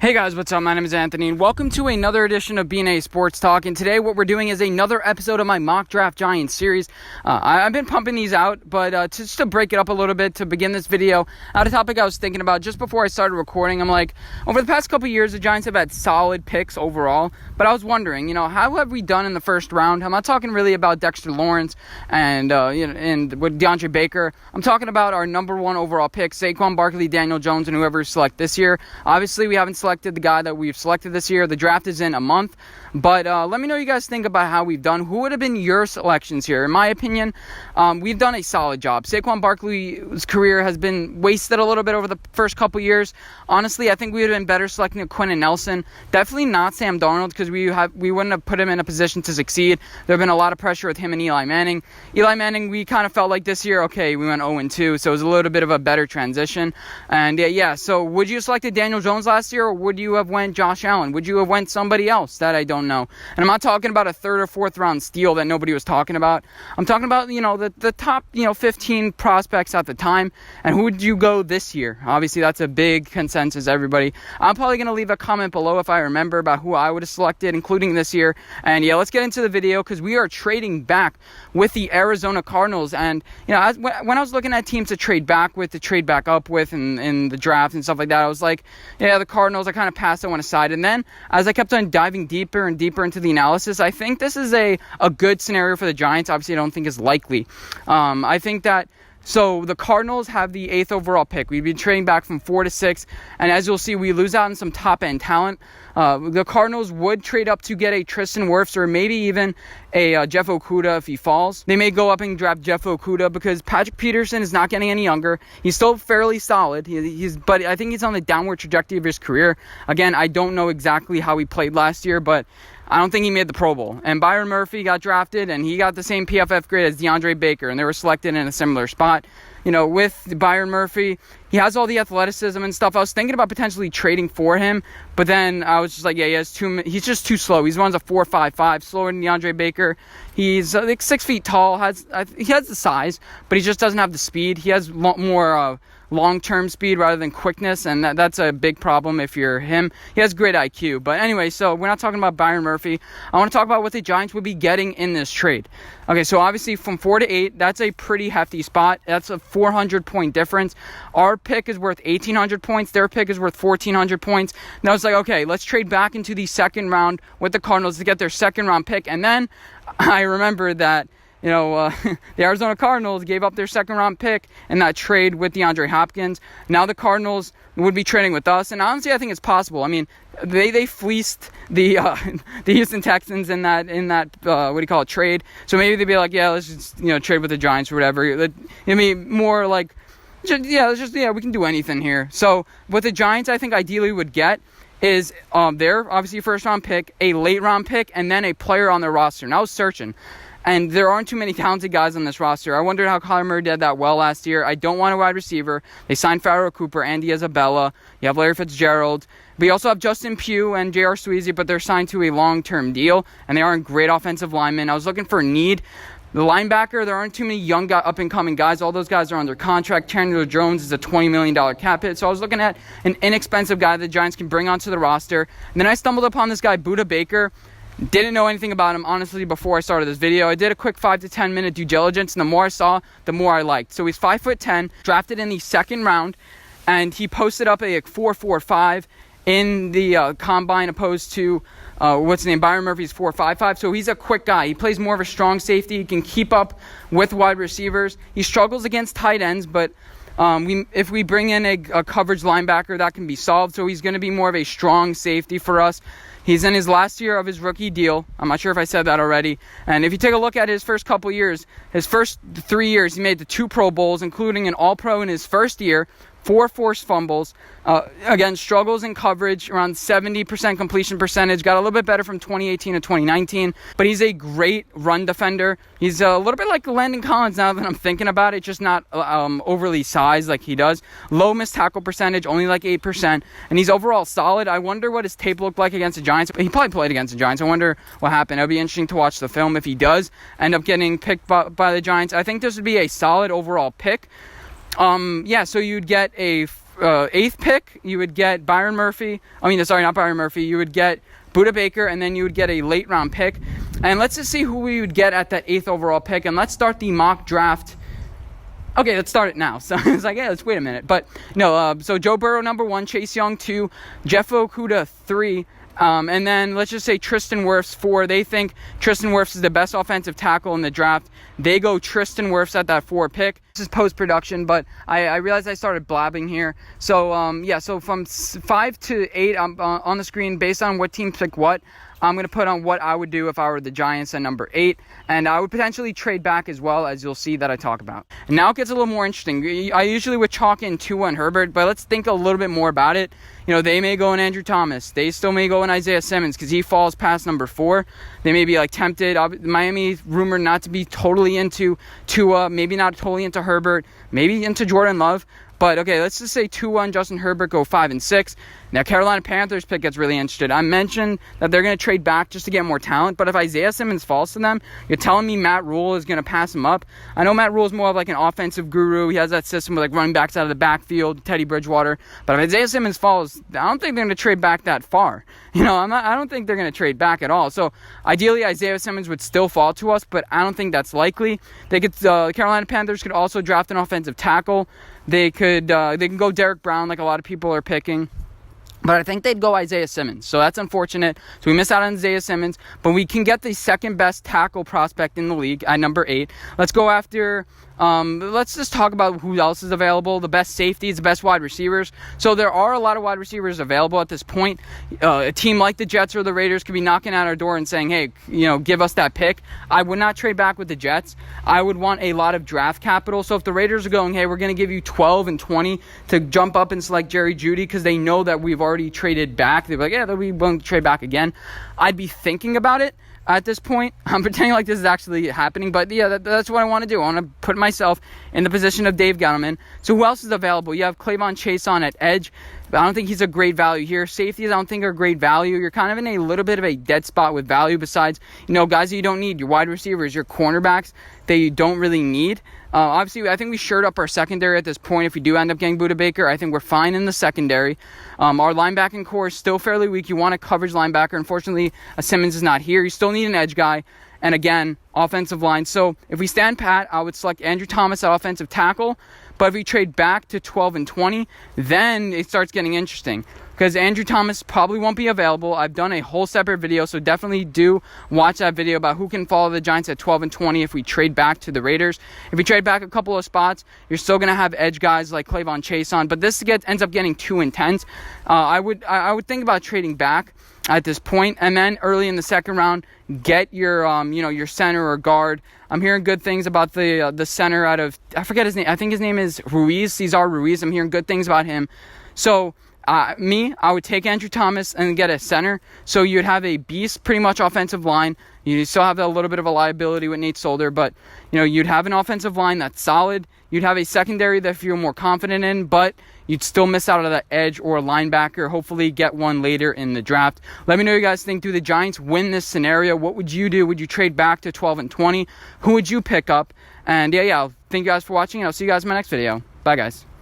Hey guys, what's up? My name is Anthony and welcome to another edition of B&A Sports Talk. And today what we're doing is another episode of my Mock Draft Giants series. I've been pumping these out, but just to break it up a little bit to begin this video, I had a topic I was thinking about just before I started recording. I'm like, over the past couple years, the Giants have had solid picks overall, but I was wondering, how have we done in the first round? I'm not talking really about Dexter Lawrence and with DeAndre Baker. I'm talking about our number one overall pick, Saquon Barkley, Daniel Jones, and whoever we select this year. Obviously, we haven't selected the guy that we've selected this year. The draft is in a month, but let me know what you guys think about how we've done. Who would have been your selections here? In my opinion, we've done a solid job. Saquon Barkley's career has been wasted a little bit over the first couple years. Honestly, I think we would have been better selecting a Quentin Nelson. Definitely not Sam Darnold, because we wouldn't have put him in a position to succeed. There have been a lot of pressure with him and Eli Manning. Eli Manning, we kind of felt like this year, okay, we went 0-2, so it was a little bit of a better transition. And so would you have selected Daniel Jones last year, or would you have went Josh Allen? Would you have went somebody else that I don't know? And I'm not talking about a third or fourth round steal that nobody was talking about. I'm talking about, the top, 15 prospects at the time. And who would you go this year? Obviously, that's a big consensus, everybody. I'm probably going to leave a comment below if I remember about who I would have selected, including this year. And let's get into the video, because we are trading back with the Arizona Cardinals. And, when I was looking at teams to trade back with, to trade back up with in the draft and stuff like that, I was like, the Cardinals, I kind of passed that one aside. And then as I kept on diving deeper and deeper into the analysis, I think this is a good scenario for the Giants. Obviously, I don't think it's likely. I think that so the Cardinals have the 8th overall pick. We've been trading back from 4 to 6, and as you'll see, we lose out on some top-end talent. The Cardinals would trade up to get a Tristan Wirfs or maybe even a Jeff Okudah if he falls. They may go up and draft Jeff Okudah because Patrick Peterson is not getting any younger. He's still fairly solid, but I think he's on the downward trajectory of his career. Again, I don't know exactly how he played last year, but I don't think he made the Pro Bowl. And Byron Murphy got drafted, and he got the same PFF grade as DeAndre Baker, and they were selected in a similar spot. With Byron Murphy, he has all the athleticism and stuff. I was thinking about potentially trading for him, but then I was just like, he's just too slow. He runs a 4.55, slower than DeAndre Baker. He's like 6 feet tall. He has the size, but he just doesn't have the speed. He has more long-term speed rather than quickness, and that's a big problem if you're him. He has great IQ. But anyway, so we're not talking about Byron Murphy. I want to talk about what the Giants would be getting in this trade. Okay, so obviously from 4 to 8, that's a pretty hefty spot. That's a 400-point difference. Our pick is worth 1,800 points. Their pick is worth 1,400 points. And I was like, okay, let's trade back into the second round with the Cardinals to get their second-round pick. And then I remembered that the Arizona Cardinals gave up their second-round pick in that trade with DeAndre Hopkins. Now the Cardinals would be trading with us, and honestly, I think it's possible. I mean, they fleeced the Houston Texans in that trade. So maybe they'd be like, let's just trade with the Giants or whatever. More like, we can do anything here. So what the Giants, I think, ideally would get is their obviously first-round pick, a late-round pick, and then a player on their roster. And I was searching, and there aren't too many talented guys on this roster. I wondered how Kyler Murray did that well last year. I don't want a wide receiver. They signed Farrell Cooper, Andy Isabella. You have Larry Fitzgerald. We also have Justin Pugh and J.R. Sweezy, but they're signed to a long-term deal, and they aren't great offensive linemen. I was looking for need. The linebacker, there aren't too many young up-and-coming guys. All those guys are under contract. Chandler Jones is a $20 million cap hit. So I was looking at an inexpensive guy the Giants can bring onto the roster. And then I stumbled upon this guy, Budda Baker. Didn't know anything about him, honestly, before I started this video. I did a quick 5 to 10 minute due diligence, and the more I saw, the more I liked. So he's 5'10", drafted in the second round, and he posted up a 4.45 in the combine, opposed to Byron Murphy's 4.55. So he's a quick guy. He plays more of a strong safety. He can keep up with wide receivers. He struggles against tight ends, but if we bring in a coverage linebacker, that can be solved. So he's going to be more of a strong safety for us. He's in his last year of his rookie deal. I'm not sure if I said that already. And if you take a look at his first couple years, his first 3 years, he made the 2 Pro Bowls, including an All-Pro in his first year, 4 forced fumbles. Again, struggles in coverage, around 70% completion percentage. Got a little bit better from 2018 to 2019. But he's a great run defender. He's a little bit like Landon Collins now that I'm thinking about it, just not overly sized like he does. Low missed tackle percentage, only like 8%. And he's overall solid. I wonder what his tape looked like against the Giants. He probably played against the Giants. I wonder what happened. It'll be interesting to watch the film if he does end up getting picked by the Giants. I think this would be a solid overall pick. So you'd get a 8th pick, you would get Byron Murphy. Not Byron Murphy. You would get Budda Baker, and then you would get a late round pick. And let's just see who we would get at that 8th overall pick. And let's start the mock draft. Okay, let's start it now. So it's like, yeah, let's wait a minute. But no, so Joe Burrow, number 1, Chase Young, 2, Jeff Okudah, 3. And then let's just say Tristan Wirfs, 4. They think Tristan Wirfs is the best offensive tackle in the draft. They go Tristan Wirfs at that 4 pick. This is post-production, but I realized I started blabbing here. So, so from 5 to 8 on the screen, based on what team pick what, I'm going to put on what I would do if I were the Giants at number 8. And I would potentially trade back as well, as you'll see that I talk about. And now it gets a little more interesting. I usually would chalk in Tua and Herbert, but let's think a little bit more about it. They may go in Andrew Thomas. They still may go in Isaiah Simmons because he falls past number 4. They may be tempted. Miami's rumored not to be totally into Tua, maybe not totally into Herbert, maybe into Jordan Love. But, okay, let's just say Tua and Justin Herbert go 5 and 6. Now, Carolina Panthers pick gets really interested. I mentioned that they're going to trade back just to get more talent. But if Isaiah Simmons falls to them, you're telling me Matt Rule is going to pass him up? I know Matt Rule is more of an offensive guru. He has that system with running backs out of the backfield, Teddy Bridgewater. But if Isaiah Simmons falls, I don't think they're going to trade back that far. I don't think they're going to trade back at all. So, ideally, Isaiah Simmons would still fall to us, but I don't think that's likely. The Carolina Panthers could also draft an offensive tackle. They can go Derek Brown like a lot of people are picking. But I think they'd go Isaiah Simmons. So that's unfortunate. So we miss out on Isaiah Simmons. But we can get the second best tackle prospect in the league at number 8. Let's go after... let's just talk about who else is available. The best safeties, the best wide receivers. So there are a lot of wide receivers available at this point. A team like the Jets or the Raiders could be knocking at our door and saying, hey, give us that pick. I would not trade back with the Jets. I would want a lot of draft capital. So if the Raiders are going, hey, we're going to give you 12 and 20 to jump up and select Jerry Jeudy because they know that we've already traded back. They're like, yeah, they'll be willing to trade back again. I'd be thinking about it. At this point, I'm pretending like this is actually happening, but yeah, that's what I want to do. I want to put myself in the position of Dave Gettleman. So who else is available? You have Clavon Chason at edge, but I don't think he's a great value here. Safeties, I don't think are great value. You're kind of in a little bit of a dead spot with value besides, guys that you don't need. Your wide receivers, your cornerbacks that you don't really need. Obviously, I think we shored up our secondary at this point. If we do end up getting Budda Baker, I think we're fine in the secondary. Our linebacking core is still fairly weak. You want a coverage linebacker. Unfortunately, Simmons is not here. You still need an edge guy. And again, offensive line. So if we stand pat, I would select Andrew Thomas at offensive tackle. But if we trade back to 12 and 20, then it starts getting interesting. Because Andrew Thomas probably won't be available. I've done a whole separate video, so definitely do watch that video about who can follow the Giants at 12 and 20 if we trade back to the Raiders. If we trade back a couple of spots, you're still going to have edge guys like Clavon Chason, but this ends up getting too intense. I would think about trading back at this point, and then early in the second round, get your your center or guard. I'm hearing good things about the center out of, I forget his name. I think his name is Ruiz, Cesar Ruiz. I'm hearing good things about him. So I would take Andrew Thomas and get a center. So you'd have a beast, pretty much offensive line. You still have a little bit of a liability with Nate Solder, but you'd have an offensive line that's solid. You'd have a secondary that you're more confident in, but you'd still miss out on that edge or linebacker. Hopefully get one later in the draft. Let me know what you guys think. Do the Giants win this scenario? What would you do? Would you trade back to 12 and 20? Who would you pick up? And yeah, thank you guys for watching. I'll see you guys in my next video. Bye, guys.